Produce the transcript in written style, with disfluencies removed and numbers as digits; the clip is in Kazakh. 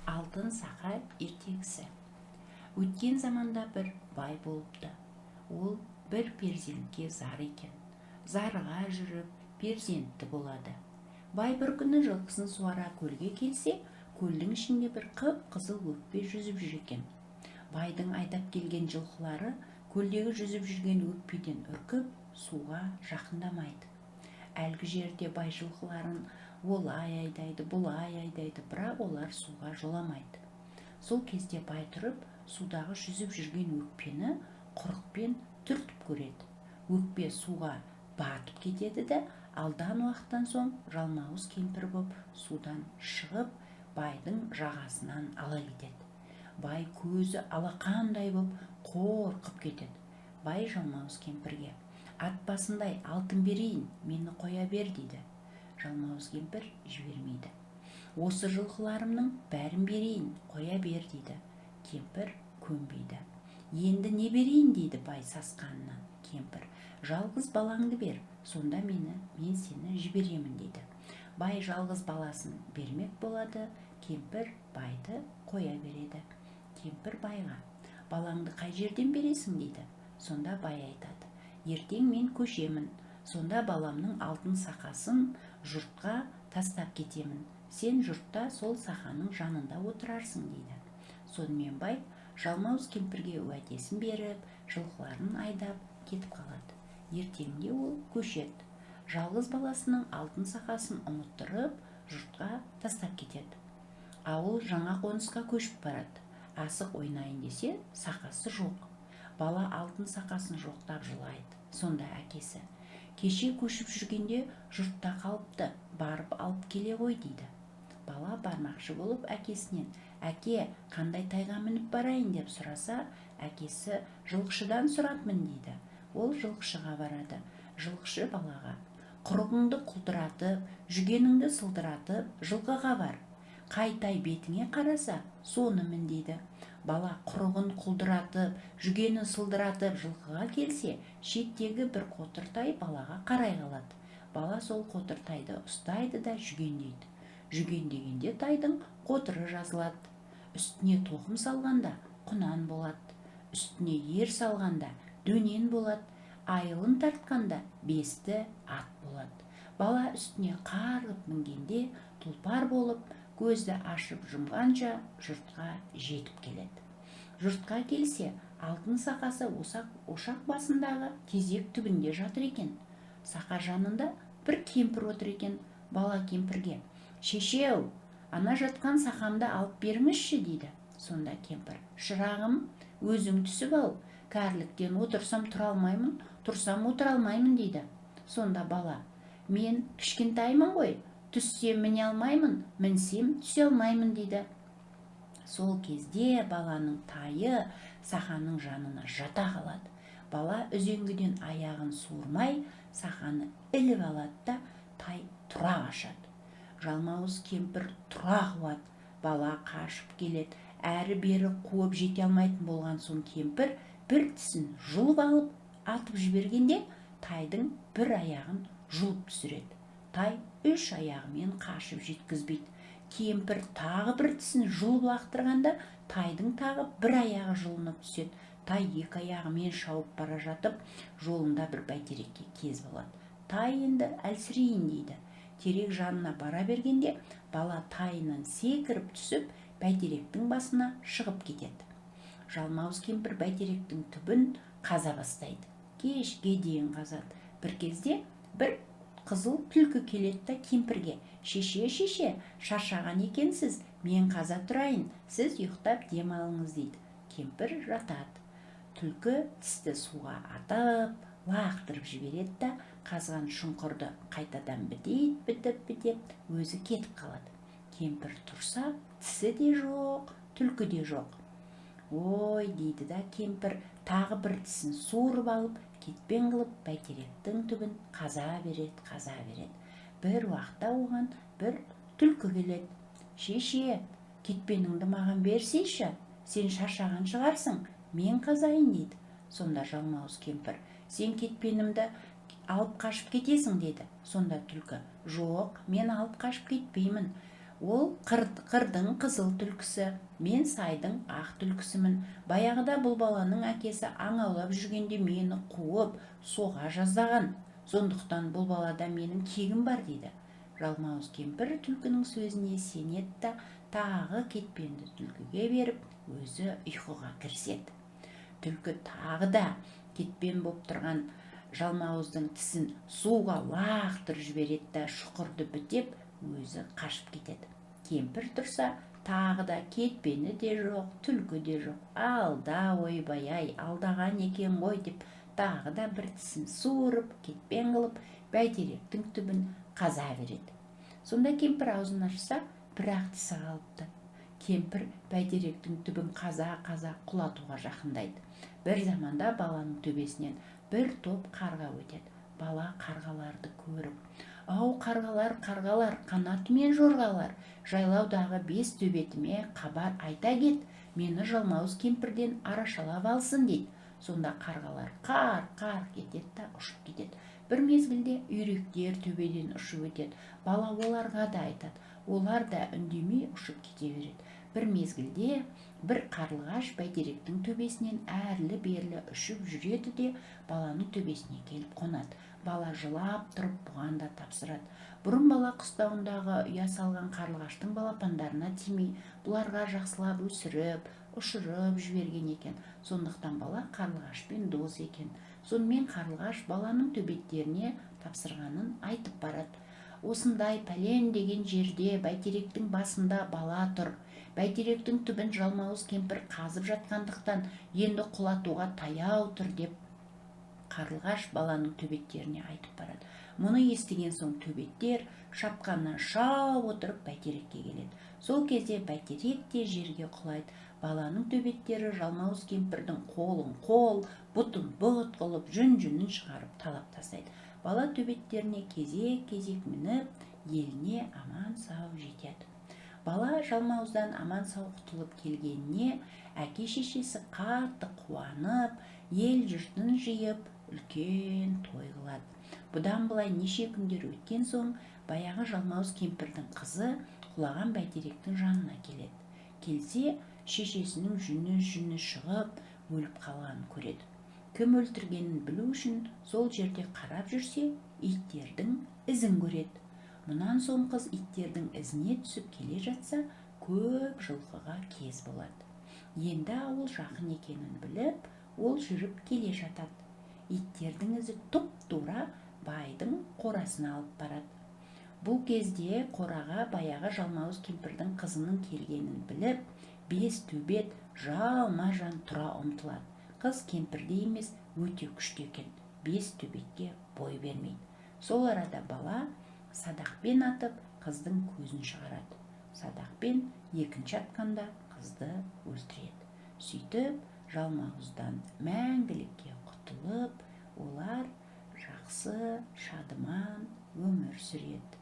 Алтын сақа ертегісі. Өткен заманда бір бай болыпты. Ол бір перзентке зар екен. Зарыға жүріп, перзентті болады. Бай бір күні жылқысын суара көлге келсе, көлдің ішінде бір қып-қызыл өкпе жүзіп жүр екен. Байдың айдап келген жылқылары көлдегі жүзіп жүрген өкпеден үркіп, суға жақындамайды. Әлгі жерде бай жылқыларын олай айдайды, бұлай айдайды, бірақ олар суға жоламайды. Сол кезде бай тұрып, судағы жүзіп жүрген өкпені құрықпен түртіп көреді. Өкпе суға батып кетеді де, алдан уақыттан соң жалмауыз кемпір боп судан шығып, байдың жағасынан ала кетеді. Бай көзі алақандай боп қорқып кетеді. Бай жалмауыз кемпірге: ат басындай алтын берейін, мені қоя бер дейді. Жалмауыз кемпір жібермейді. Осы жылқыларымның бәрін берейін, қоя бер дейді. Кемпір көнбейді. Енді не берейін дейді бай сасқанынан. Кемпір: жалғыз балаңды бер, сонда мен сені жіберемін дейді. Бай жалғыз баласын бермек болады, кемпір байды қоя береді. Кемпір байға: балаңды қай жерден бересің дейді. Сонда бай айтады: ертең мен көшемін, сонда баламның алтын сақасын жұртқа тастап кетемін. Сен жұртта сол сақаның жанында отырарсың дейді. Сонымен бай жалмауыз кемпірге уәдесін беріп, жылқыларын айдап кетіп қалады. Ертеңінде ол көшеді. Жалғыз баласының алтын сақасын ұмыттырып, жұртқа тастап кетеді. Ауыл жаңа қонысқа көшіп барады. Асық ойнайын десе, сақасы жоқ. Бала алтын сақасын жоқтап жылайды. Сонда әкесі: кеше көшіп жүргенде жұртта қалыпты, барып алып келе ғой дейді. Бала бармақшы болып әкесінен: әке, қандай тайға мініп барайын деп сұраса, әкесі: жылқышыдан сұрапмын дейді. Ол жылқышыға барады. Жылқышы балаға: құрығыңды құлдыратып, жүгеніңді сылдыратып, жылқыға бар. Қай тай бетіңе қараса, соны мін дейді. Бала құрығын құлдыратып, жүгенін сылдыратып жылқыға келсе, шеттегі бір қотыр тай балаға қарай қалады. Бала сол қотыр тайды ұстайды да жүгендейді. Жүгендегенде тайдың қотыры жазылады. Үстіне тоқым салғанда құнан болады. Үстіне ер салғанда дөнен болады. Айылын тартқанда бесті ат болады. Бала үстіне қарғып мінгенде тұлпар болып, көзді ашып жұмғанша жұртқа жетіп келеді. Жұртқа келсе, алтын сақасы ошақ басындағы тезек түбінде жатыр екен. Сақа жанында бір кемпір отыр екен. Бала кемпірге: шешеу, ана жатқан сақамды алып беріңізші дейді. Сонда кемпір: шырағым, өзің түсіп ал, кәріліктен отырсам тұра алмаймын, тұрсам отыра алмаймын дейді. Сонда бала: мен кішкентаймын ғой, түссем міне алмаймын, мінсем түсе алмаймын дейді. Сол кезде баланың тайы сақаның жанына жата қалады. Бала үзеңгіден аяғын суырмай, сақаны іліп алады да, тай тұра қашады. Жалмауыз кемпір тұра қуады. Бала қашып келеді. Әрі-бері қуып жете алмайтын болған соң кемпір бір тісін жұлып алып, атып жібергенде, тайдың бір аяғын жұлып түсіреді. Тай үш аяғымен қашып жеткізбейді. Кемпір тағы бір тісін жұлып лақтырғанда, тайдың тағы бір аяғы жұлынып түседі. Тай екі аяғымен шауып бара жатып, жолында бір бәйтерекке кез болады. Тай енді әлсірейін дейді. Терек жанына бара бергенде, бала тайынан секіріп түсіп, бәйтеректің басына шығып кетеді. Жалмауыз кемпір бәйтеректің түбін қаза бастайды. Кешке дейін қазады. Bir кезде бір қызыл түлкі келеді да кемпірге: шеше, шаршаған екенсіз, мен қаза тұрайын, сіз ұйықтап дем алыңыз дейді. Кемпір жатады. Түлкі тісті суға атып, лақтырып жібереді да, қазған шұңқырды қайтадан бітеп, өзі кетіп қалады. Кемпір тұрса, тісі де жоқ, түлкі де жоқ. Ой дейді да, кемпір тағы бір тісін суырып алып, кетпен қылып бәйтеректің түбін қаза береді. Бір уақытта оған бір түлкі келеді: шеше, кетпеніңді маған берсейші, сен шаршаған шығарсың, мен қазайын дейді. Сонда жалмауыз кемпір: сен кетпенімді алып қашып кетесің дейді. Сонда түлкі: жоқ, мен алып қашып кетпеймін, Ол қырдың қызыл түлкісі, мен сайдың ақ түлкісімін. Баяғыда бұл баланың әкесі аң аулап жүргенде мені қуып, соға жаздаған. Сондықтан бұл балада менің кегім бар дейді. Жалмауыз кемпір түлкінің сөзіне сенеді да тағы кетпенді түлкіге беріп, өзі ұйқыға кіріседі. Түлкі тағы да кетпен боп тұрған жалмауыздың тісін суға лақтырып жібереді да шұқырды бітеп, өзі қашып кетеді. Кемпір тұрса, тағы да кетпені де жоқ, түлкі де жоқ. Алда, ойбай-ай, алдаған екен ғой деп, тағы да бір тісін суырып, кетпен қылып, бәйтеректің түбін қаза береді. Сонда кемпір аузын ашса, бір-ақ тісі қалыпты. Кемпір бәйтеректің түбін қаза-қаза құлатуға жақындайды. Бір заманда баланың төбесінен бір топ қарға өтеді. Бала қарғаларды көріп: «Ау, қарғалар, қарғалар, қанатымен жорғалар, жайлаудағы 5 төбетіме хабар айта кет, мені жалмауыз кемпірден арашалап алсын» дейді. Сонда қарғалар қар-қар кетеді да ұшып кетеді. Бір мезгілде үйректер төбеден ұшып өтеді. Бала оларға да айтады. Олар да үндемей ұшып кете береді. Бір мезгілде бір қарлығаш бәйтеректің төбесінен әрлі-берлі ұшып жүреді де баланың төбесіне келіп қонады. Бала жылап тұрып бұған да тапсырады. Бұрын бала қыстауындағы ұя салған қарлығаштың балапандарына тимей, бұларға жақсылап өсіріп, ұшырып жіберген екен. Сондықтан бала қарлығашпен дос екен. Сонымен қарлығаш баланың төбеттеріне тапсырғанын айтып барады. Осындай пәлен деген жерде бәйтеректің басында бала тұр. Бәйтеректің түбін жалмауыз кемпір қазып жатқандықтан енді құлатуға таяу тұр деп қарлығаш баланың төбеттеріне айтып барады. Мұны естіген соң төбеттер шапқаннан шауып отырып бәйтерекке келеді. Сол кезде бәйтерек те жерге құлайды. Баланың төбеттері жалмауыз кемпірдің қолын қол, бұтын бұт қылып, жүн-жүнін шығарып талап тастайды. Бала төбеттеріне кезек-кезек мініп, еліне аман сау жетеді. Бала жалмауыздан аман сау құтылып келгеніне әке-шешесі қатты қуанып, ел жұртын жиып, үлкен той қылады. Бұдан былай неше күндер өткен соң, баяғы жалмауыз кемпірдің қызы құлаған бәйтеректің жанына келеді. Келсе, шешесінің жүні шығып, өліп қалғанын көреді. Кім өлтіргенін білу үшін сол жерде қарап жүрсе, иттердің ізін көреді. Мұнан соң қыз иттердің ізіне түсіп келе жатса, көп жылқыға кез болады. Енді ауыл жақын екенін біліп, ол жүріп келе жатады. Иттердің ізі тұп-тура байдың қорасына алып барады. Бұл кезде қораға баяғы жалмауыз кемпірдің қызының келгенін біліп, 5 төбет жалма-жан тұра ұмтылады. Қыз кемпірде емес, өте күшті екен. 5 төбетке бой бермейді. Сол арада бала садақпен атып, қыздың көзін шығарады. Садақпен екінші атқанда қызды өлтіреді. Сөйтіп, жалмауыздан мәңгілікке құтылып, олар жақсы, шадыман өмір сүреді.